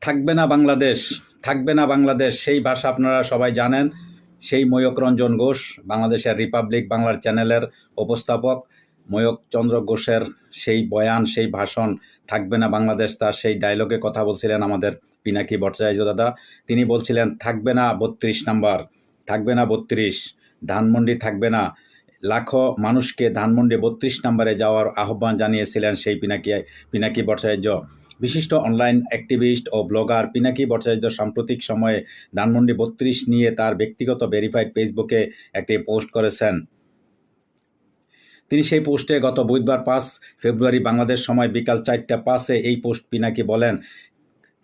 থাকবে না বাংলাদেশ, থাকবে না বাংলাদেশ, সেই ভাষা আপনারা সবাই জানেন। সেই ময়ূক রঞ্জন ঘোষ, বাংলাদেশের রিপাবলিক বাংলার চ্যানেলের উপস্থাপক ময়ূক চন্দ্র ঘোষের সেই বয়ান, সেই ভাষণ, থাকবে না বাংলাদেশ, তার সেই ডায়লগে কথা বলছিলেন আমাদের পিনাকি ভট্টাচার্য দাদা। তিনি বলছিলেন থাকবে না ৩২ নাম্বার, থাকবে না ৩২, ধানমন্ডি থাকবে না। লাখো মানুষকে ধানমন্ডি ৩২ নম্বরে যাওয়ার আহ্বান জানিয়েছিলেন সেই পিনাকি ভট্টাচার্য। বিশিষ্ট অনলাইন অ্যাক্টিভিস্ট ও ব্লগার পিনাকি ভট্টাচার্য সাম্প্রতিক সময়ে ধানমন্ডি ৩২ নিয়ে তার ব্যক্তিগত ভেরিফাইড ফেসবুকে একটি পোস্ট করেছেন। তিনি সেই পোস্টে গত বুধবার ৫ ফেব্রুয়ারি বাংলাদেশ সময় বিকাল ৪টা ৫-এ এই পোস্ট পিনাকি বলেন,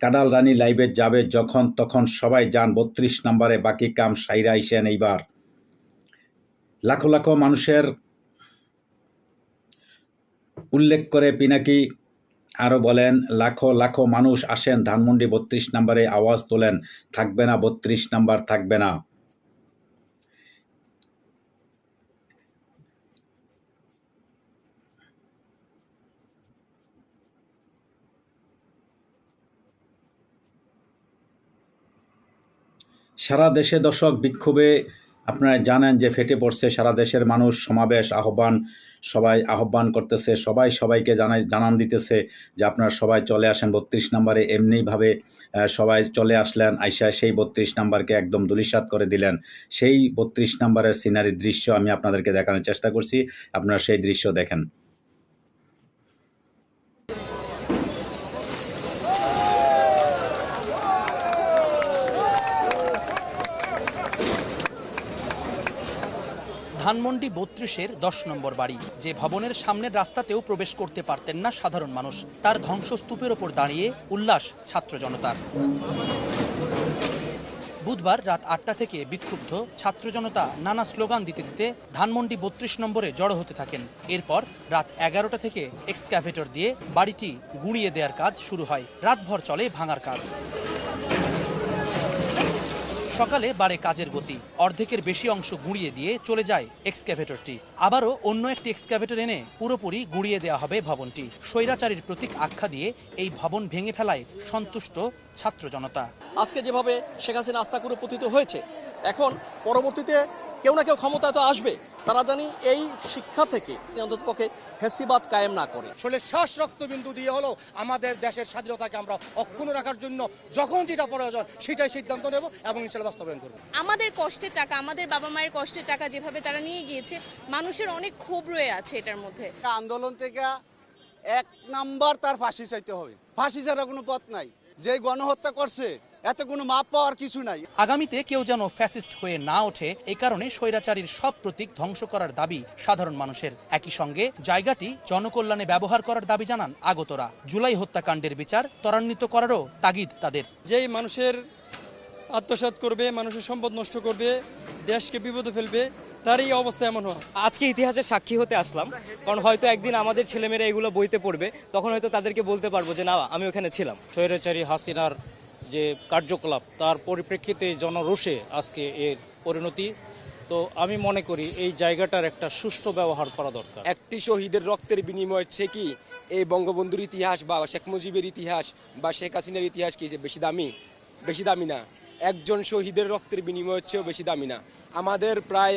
কাডাল রানী লাইভে যাবে যখন তখন সবাই যান ৩২ নম্বরে, বাকি কাম সাইরা আইসেন এইবার। লাখো লাখো মানুষের উল্লেখ করে পিনাকি আরও বলেন, লাখো লাখো মানুষ আসেন ধানমন্ডি ৩২ নম্বরে, আওয়াজ তোলেন থাকবে না ৩২ নম্বর, থাকবে না। সারা দেশে দর্শক বিক্ষোভে আপনারা জানেন যে ফেটে পড়ছে সারা দেশের মানুষ, সমাবেশ আহ্বান, সবাই আহ্বান করতেছে, সবাই সবাইকে জানান দিতেছে যে আপনারা সবাই চলে আসেন ৩২ নম্বরে। এমনিভাবে সবাই চলে আসলেন, আইসা সেই ৩২ নম্বরকে একদম ধূলিসাৎ করে দিলেন। সেই ৩২ নম্বরের সিনারির দৃশ্য আমি আপনাদেরকে দেখানোর চেষ্টা করছি, আপনারা সেই দৃশ্য দেখেন। ধানমন্ডি ৩২-এর ১০ নম্বর বাড়ি, যে ভবনের সামনের রাস্তাতেও প্রবেশ করতে পারতেন না সাধারণ মানুষ, তার ধ্বংসস্তূপের ওপর দাঁড়িয়ে উল্লাস ছাত্র জনতার। বুধবার রাত ৮টা থেকে বিক্ষুব্ধ ছাত্র জনতা নানা স্লোগান দিতে দিতে ধানমন্ডি ৩২ নম্বরে জড়ো হতে থাকেন। এরপর রাত ১১টা থেকে এক্সক্যাভেটর দিয়ে বাড়িটি গুঁড়িয়ে দেওয়ার কাজ শুরু হয়। রাতভর চলে ভাঙার কাজ। সকালে বাড়ে কাজের গতি, অর্ধেকের বেশি অংশ গুঁড়িয়ে দিয়ে চলে যায় এক্সক্যাভেটরটি। আবারও অন্য একটি এক্সক্যাভেটর এনে পুরোপুরি গুঁড়িয়ে দেওয়া হবে ভবনটি। স্বৈরাচারীর প্রতীক আখ্যা দিয়ে এই ভবন ভেঙে ফেলায় সন্তুষ্ট ছাত্র জনতা। আজকে যেভাবে শেখ হাসিনা আস্থা করে পতিত হয়েছে, এখন পরবর্তীতে কেউ না কেউ ক্ষমতায় তো আসবে, তারা জানি এই শিক্ষা থেকে অন্ততপক্ষে ফ্যাসিবাদ কায়েম না করে। আসলে শেষ রক্তবিন্দু দিয়ে হলো আমাদের দেশের স্বাধীনতাকে আমরা অক্ষুণ্ণ রাখার জন্য যখন যেটা প্রয়োজন সেটাই সিদ্ধান্ত নেব এবং ইনশাআল্লাহ বাস্তবায়ন করব। আমাদের কষ্টের টাকা, আমাদের বাবা মায়ের কষ্টের টাকা যেভাবে তারা নিয়ে গিয়েছে, মানুষের অনেক ক্ষোভ রয়ে আছে এটার মধ্যে। আন্দোলন থেকে ১ নাম্বার তার ফাঁসি চাইতে হবে, ফাঁসি ছাড়া কোনো পথ নাই। যে গণহত্যা করছে এতে কোনো মাপ পাওয়ার কিছু নাই। আগামীতে কেউ যেন ফ্যাসিস্ট হয়ে না ওঠে, এই কারণে স্বৈরাচারীর সব প্রতীক ধ্বংস করার দাবি সাধারণ মানুষের। একই সঙ্গে জায়গাটি জনকল্যাণে ব্যবহার করার দাবি জানান আগতরা। জুলাই হত্যাকাণ্ডের বিচার ত্বরান্বিত করারও তাগিদ তাদের। যেই মানুষের আত্মসাৎ করবে, মানুষের সম্পদ নষ্ট করবে, দেশকে বিপদে ফেলবে, তার এই অবস্থা এমন হয়। আজকে ইতিহাসের সাক্ষী হতে আসলাম, কারণ হয়তো একদিন আমাদের ছেলেমেয়েরা এগুলো বইতে পড়বে, তখন হয়তো তাদেরকে বলতে পারবো যে না, আমি ওখানে ছিলাম। স্বৈরাচারী হাসিনার যে কার্যকলাপ, তার পরিপ্রেক্ষিতে জনরোষে আজকে এর পরিণতি। তো আমি মনে করি এই জায়গাটার একটা সুষ্ঠু ব্যবহার করা দরকার। একটি শহীদের রক্তের বিনিময় হচ্ছে কি এই বঙ্গবন্ধুর ইতিহাস বা শেখ মুজিবের ইতিহাস বা শেখ হাসিনার ইতিহাস কি বেশি দামি? বেশি দামি না। একজন শহীদের রক্তের বিনিময় হচ্ছেও বেশি দামি না। আমাদের প্রায়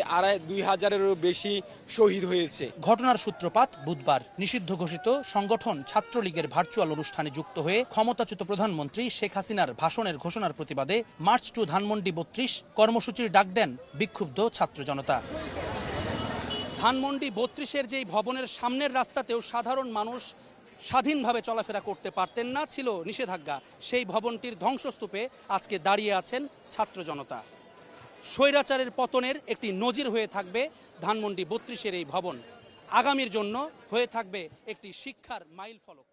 ২,৫০০-এরও বেশি শহীদ হয়েছে। ঘটনার সূত্রপাত বুধবার। নিষিদ্ধ ঘোষিত সংগঠন ছাত্রলীগের ভার্চুয়াল অনুষ্ঠানে যুক্ত হয়ে ক্ষমতাচ্যুত প্রধানমন্ত্রী শেখ হাসিনার ভাষণের ঘোষণার প্রতিবাদে মার্চ টু ধানমন্ডি ৩২ কর্মসূচির ডাক দেন বিক্ষুব্ধ ছাত্র জনতা। ধানমন্ডি ৩২-এর যেই ভবনের সামনের রাস্তাতেও সাধারণ মানুষ স্বাধীনভাবে চলাফেরা করতে পারতেন না, ছিল নিষেধাজ্ঞা। সেই ভবনটির ধ্বংসস্তূপে আজকে দাঁড়িয়ে আছেন ছাত্র জনতা। স্বৈরাচারের পতনের একটি নজির হয়ে থাকবে ধানমন্ডি ৩২-এর এই ভবন, আগামীর জন্য হয়ে থাকবে একটি শিক্ষার মাইলফলক।